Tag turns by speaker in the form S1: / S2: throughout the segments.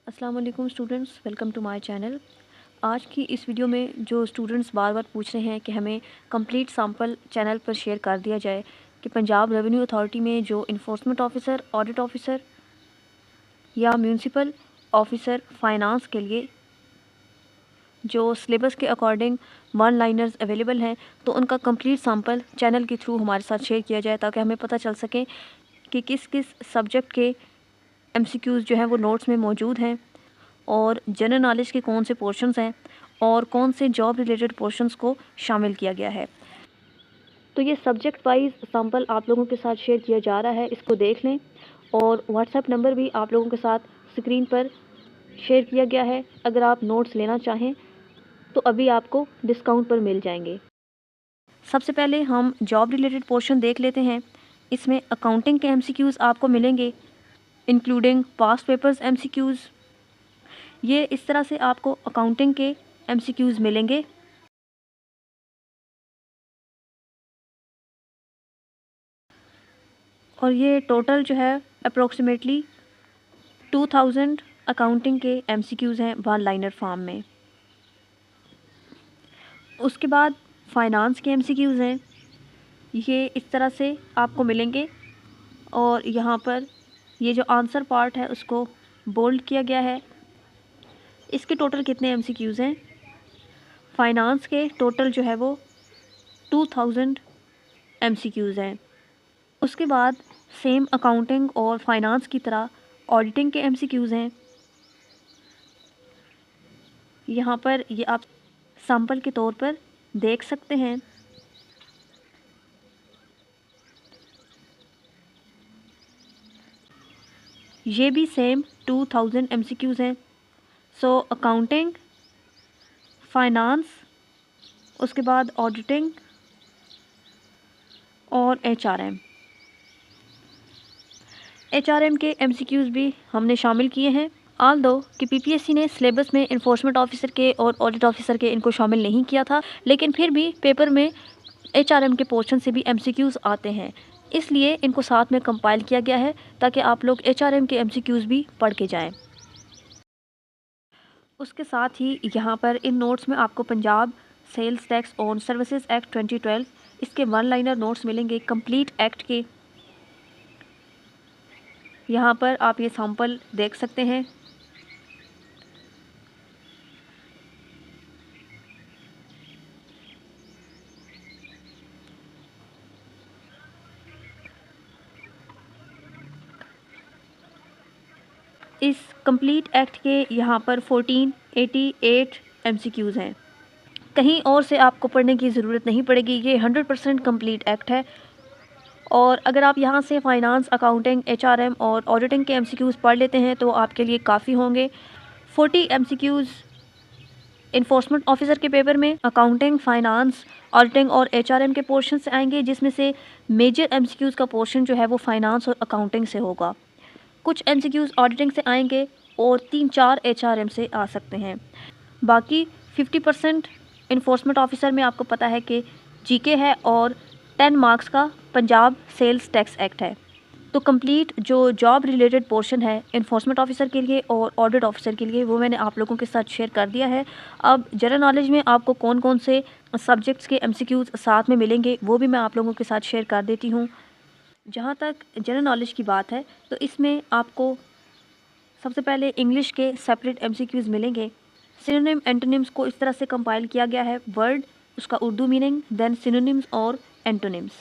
S1: अस्सलाम वालेकुम students, welcome to my channel. आज की इस वीडियो में जो स्टूडेंट्स बार बार पूछ रहे हैं कि हमें कंप्लीट सैंपल चैनल पर शेयर कर दिया जाए कि पंजाब रेवेन्यू अथॉरिटी में जो इन्फोर्समेंट ऑफिसर, ऑडिट ऑफिसर या म्यूनसिपल ऑफिसर फाइनेंस के लिए जो सिलेबस के अकॉर्डिंग वन लाइनर्स अवेलेबल हैं, तो उनका कंप्लीट सैंपल चैनल के थ्रू हमारे साथ शेयर किया जाए ताकि हमें पता चल सके कि किस किस सब्जेक्ट के एमसीक्यूज़ जो हैं वो नोट्स में मौजूद हैं और जनरल नॉलेज के कौन से पोर्शंस हैं और कौन से जॉब रिलेटेड पोर्शंस को शामिल किया गया है। तो ये सब्जेक्ट वाइज सैंपल आप लोगों के साथ शेयर किया जा रहा है, इसको देख लें। और व्हाट्सएप नंबर भी आप लोगों के साथ स्क्रीन पर शेयर किया गया है। अगर आप नोट्स लेना चाहें तो अभी आपको डिस्काउंट पर मिल जाएंगे। सबसे पहले हम जॉब रिलेटेड पोर्शन देख लेते हैं। इसमें अकाउंटिंग के एमसीक्यूज़ आपको मिलेंगे, इंक्लूडिंग पास्ट पेपर्स एमसीक्यूज़। ये इस तरह से आपको अकाउंटिंग के एमसीक्यूज़ मिलेंगे। और ये टोटल जो है अप्रोक्सीमेटली 2000 अकाउंटिंग के एमसीक्यूज़ हैं वन लाइनर फॉर्म में। उसके बाद फाइनेंस के एमसीक्यूज़ हैं, ये इस तरह से आपको मिलेंगे। और यहाँ पर ये जो आंसर पार्ट है उसको बोल्ड किया गया है। इसके टोटल कितने एमसीक्यूज़ हैं? फाइनेंस के टोटल जो है वो 2000 एमसीक्यूज़ हैं। उसके बाद सेम अकाउंटिंग और फाइनेंस की तरह ऑडिटिंग के एमसीक्यूज़ हैं। यहाँ पर ये आप सैंपल के तौर पर देख सकते हैं। ये भी सेम 2000 एमसीक्यूज़ हैं। सो अकाउंटिंग, फाइनेंस, उसके बाद ऑडिटिंग और एचआरएम के एमसीक्यूज़ भी हमने शामिल किए हैं। ऑल दो कि पीपीएससी ने सिलेबस में इन्फोर्समेंट ऑफिसर के और ऑडिट ऑफिसर के इनको शामिल नहीं किया था, लेकिन फिर भी पेपर में एचआरएम के पोर्शन से भी एमसीक्यूज़ आते हैं, इसलिए इनको साथ में कंपाइल किया गया है ताकि आप लोग एचआरएम के एमसीक्यूज़ भी पढ़ के जाएं। उसके साथ ही यहाँ पर इन नोट्स में आपको Punjab sales tax on services act 2012 इसके वन लाइनर नोट्स मिलेंगे कंप्लीट एक्ट के। यहाँ पर आप ये सैंपल देख सकते हैं। इस कंप्लीट एक्ट के यहाँ पर 1488 एमसीक्यूज़ हैं। कहीं और से आपको पढ़ने की ज़रूरत नहीं पड़ेगी, ये 100% कंप्लीट एक्ट है। और अगर आप यहाँ से फाइनेंस, अकाउंटिंग, एचआरएम और ऑडिटिंग के एमसीक्यूज़ पढ़ लेते हैं तो आपके लिए काफ़ी होंगे। 40 एमसीक्यूज़ इन्फोर्समेंट ऑफिसर के पेपर में अकाउंटिंग, फाइनेंस, ऑडिटिंग और एचआरएम के पोर्शन से आएंगे, जिसमें से मेजर एमसीक्यूज़ का पोर्शन जो है वो फाइनेंस और अकाउंटिंग से होगा। कुछ एमसीक्यूज़ ऑडिटिंग से आएंगे और 3-4 एचआरएम से आ सकते हैं। बाकी 50% इन्फोर्समेंट ऑफिसर में आपको पता है कि जीके है और 10 मार्क्स का पंजाब सेल्स टैक्स एक्ट है। तो कंप्लीट जो जॉब रिलेटेड पोर्शन है इन्फोर्समेंट ऑफिसर के लिए और ऑडिट ऑफिसर के लिए वो मैंने आप लोगों के साथ शेयर कर दिया है। अब जनरल नॉलेज में आपको कौन कौन से सब्जेक्ट्स के एमसीक्यूज़ साथ में मिलेंगे वो भी मैं आप लोगों के साथ शेयर कर देती हूँ। जहाँ तक जनरल नॉलेज की बात है तो इसमें आपको सबसे पहले इंग्लिश के सेपरेट एमसीक्यूज़ मिलेंगे। सिनोनिम एंटोनिम्स को इस तरह से कंपाइल किया गया है, वर्ड, उसका उर्दू मीनिंग, देन सिनोनिम्स और एंटोनिम्स,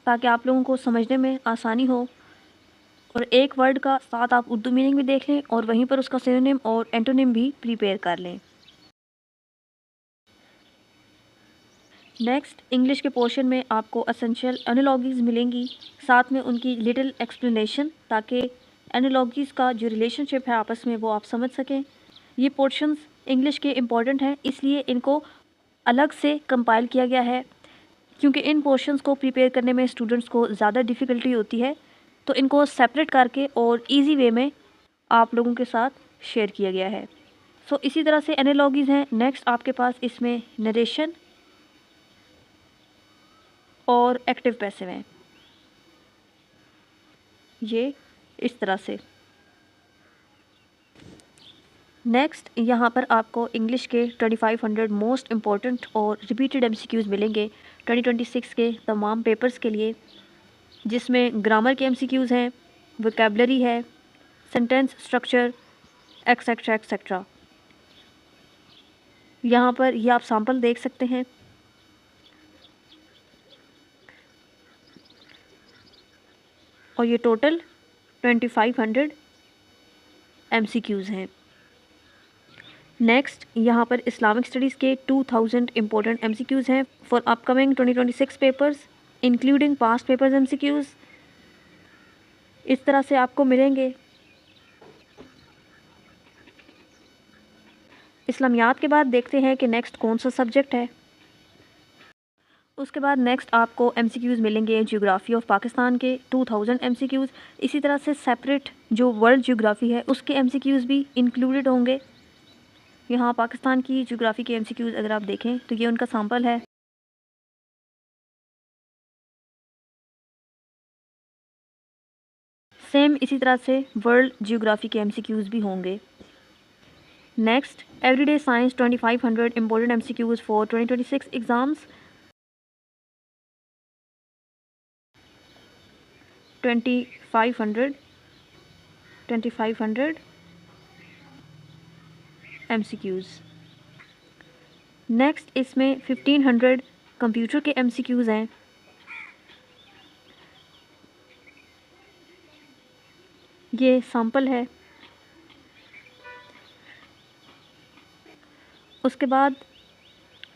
S1: ताकि आप लोगों को समझने में आसानी हो। और एक वर्ड का साथ आप उर्दू मीनिंग भी देख लें और वहीं पर उसका सिनोनिम और एंटोनिम भी प्रिपेयर कर लें। नेक्स्ट इंग्लिश के पोर्शन में आपको एसेंशियल एनालॉजीज़ मिलेंगी, साथ में उनकी लिटिल एक्सप्लेनेशन, ताकि एनालॉजीज़ का जो रिलेशनशिप है आपस में वो आप समझ सकें। ये पोर्शंस इंग्लिश के इम्पॉर्टेंट हैं, इसलिए इनको अलग से कंपाइल किया गया है, क्योंकि इन पोर्शंस को प्रिपेयर करने में स्टूडेंट्स को ज़्यादा डिफ़िकल्टी होती है, तो इनको सेपरेट करके और इजी वे में आप लोगों के साथ शेयर किया गया है। सो इसी तरह से एनालॉजीज़ हैं। नेक्स्ट आपके पास इसमें नरेशन और एक्टिव पैसिव हैं, ये इस तरह से। नेक्स्ट यहाँ पर आपको इंग्लिश के 2500 मोस्ट इम्पॉर्टेंट और रिपीटेड MCQs मिलेंगे 2026 के तमाम पेपर्स के लिए, जिसमें ग्रामर के MCQs हैं, वोकैबलरी है, सेंटेंस स्ट्रक्चर, एक्सेट्रा एक्सेट्रा। यहाँ पर ये आप सैम्पल देख सकते हैं। और ये टोटल 2500 MCQs हैं। नेक्स्ट यहाँ पर इस्लामिक स्टडीज़ के 2000 इम्पोर्टेंट MCQs हैं for upcoming 2026 papers including past papers MCQs। इस तरह से आपको मिलेंगे। इस्लामियात के बाद देखते हैं कि नेक्स्ट कौन सा सब्जेक्ट है। उसके बाद नेक्स्ट आपको MCQs मिलेंगे ज्योग्राफ़ी ऑफ पाकिस्तान के 2000 MCQs। इसी तरह से सेपरेट जो वर्ल्ड ज्योग्राफ़ी है उसके MCQs भी इंक्लूडेड होंगे। यहाँ पाकिस्तान की ज्योग्राफ़ी के MCQs अगर आप देखें तो ये उनका सैम्पल है। सेम इसी तरह से वर्ल्ड ज्योग्राफ़ी के MCQs भी होंगे। Next everyday science 2500 important MCQs for 2026 exams. 2500 MCQs। Next इसमें 1500 कंप्यूटर के MCQs हैं। ये सैम्पल है। उसके बाद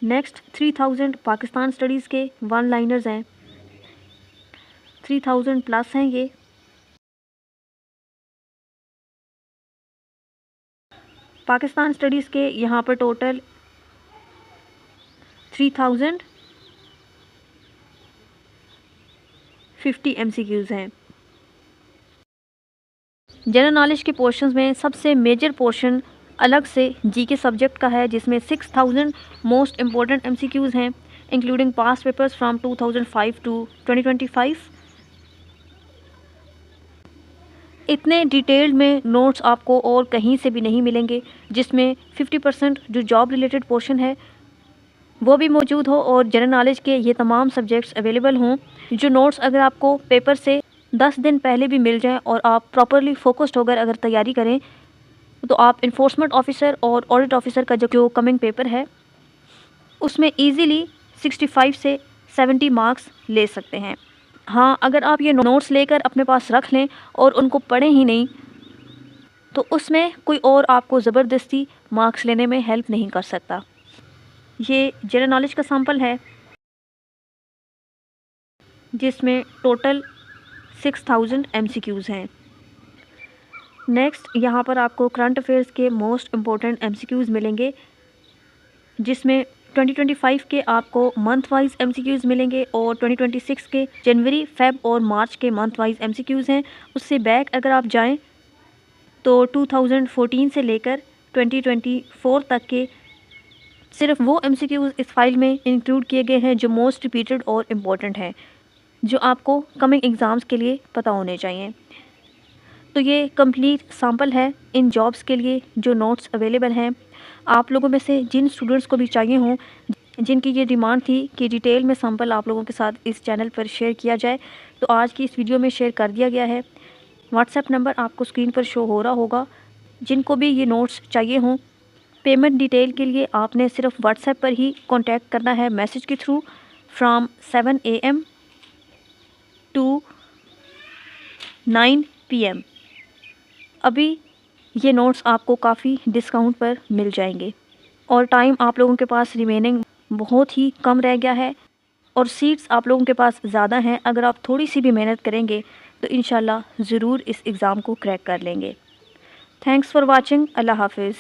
S1: नेक्स्ट 3000 पाकिस्तान स्टडीज़ के वन लाइनर्स हैं। 3000 प्लस हैं ये। पाकिस्तान स्टडीज़ के यहाँ पर टोटल 3050 MCQs हैं। जनरल नॉलेज के पोर्शंस में सबसे मेजर पोर्शन अलग से जीके सब्जेक्ट का है, जिसमें 6000 मोस्ट इम्पोर्टेंट MCQs हैं including past papers from 2005 to 2025। इतने डिटेल्ड में नोट्स आपको और कहीं से भी नहीं मिलेंगे, जिसमें 50% जो जॉब रिलेटेड पोर्शन है वो भी मौजूद हो और जनरल नॉलेज के ये तमाम सब्जेक्ट्स अवेलेबल हों। जो नोट्स अगर आपको पेपर से 10 दिन पहले भी मिल जाएं और आप प्रॉपरली फोकस्ड होकर अगर तैयारी करें तो आप इन्फोर्समेंट ऑफिसर और ऑडिट ऑफिसर का जो कमिंग पेपर है उसमें ईज़िली 65 से 70 मार्क्स ले सकते हैं। हाँ, अगर आप ये नोट्स लेकर अपने पास रख लें और उनको पढ़ें ही नहीं तो उसमें कोई और आपको ज़बरदस्ती मार्क्स लेने में हेल्प नहीं कर सकता। ये जनरल नॉलेज का सैम्पल है जिसमें टोटल 6000 MCQs हैं। नेक्स्ट यहाँ पर आपको करंट अफेयर्स के मोस्ट इम्पोर्टेंट MCQs मिलेंगे, जिसमें 2025 के आपको मंथ वाइज MCQs मिलेंगे और 2026 के जनवरी, फेब और मार्च के मंथ वाइज MCQs हैं। उससे बैक अगर आप जाएं तो 2014 से लेकर 2024 तक के सिर्फ वो MCQs इस फाइल में इंक्लूड किए गए हैं जो मोस्ट रिपीटेड और इम्पोर्टेंट हैं, जो आपको कमिंग एग्ज़ाम्स के लिए पता होने चाहिए। तो ये कंप्लीट सैम्पल है इन जॉब्स के लिए जो नोट्स अवेलेबल हैं। आप लोगों में से जिन स्टूडेंट्स को भी चाहिए हों, जिनकी ये डिमांड थी कि डिटेल में सैम्पल आप लोगों के साथ इस चैनल पर शेयर किया जाए, तो आज की इस वीडियो में शेयर कर दिया गया है। व्हाट्सएप नंबर आपको स्क्रीन पर शो हो रहा होगा। जिनको भी ये नोट्स चाहिए हों, पेमेंट डिटेल के लिए आपने सिर्फ व्हाट्सएप पर ही कॉन्टैक्ट करना है मैसेज के through from 7 AM to 9 PM। अभी ये नोट्स आपको काफ़ी डिस्काउंट पर मिल जाएंगे और टाइम आप लोगों के पास रिमेनिंग बहुत ही कम रह गया है और सीट्स आप लोगों के पास ज़्यादा हैं। अगर आप थोड़ी सी भी मेहनत करेंगे तो इंशाल्लाह ज़रूर इस एग्ज़ाम को क्रैक कर लेंगे। Thanks for watching. अल्लाह हाफिज़।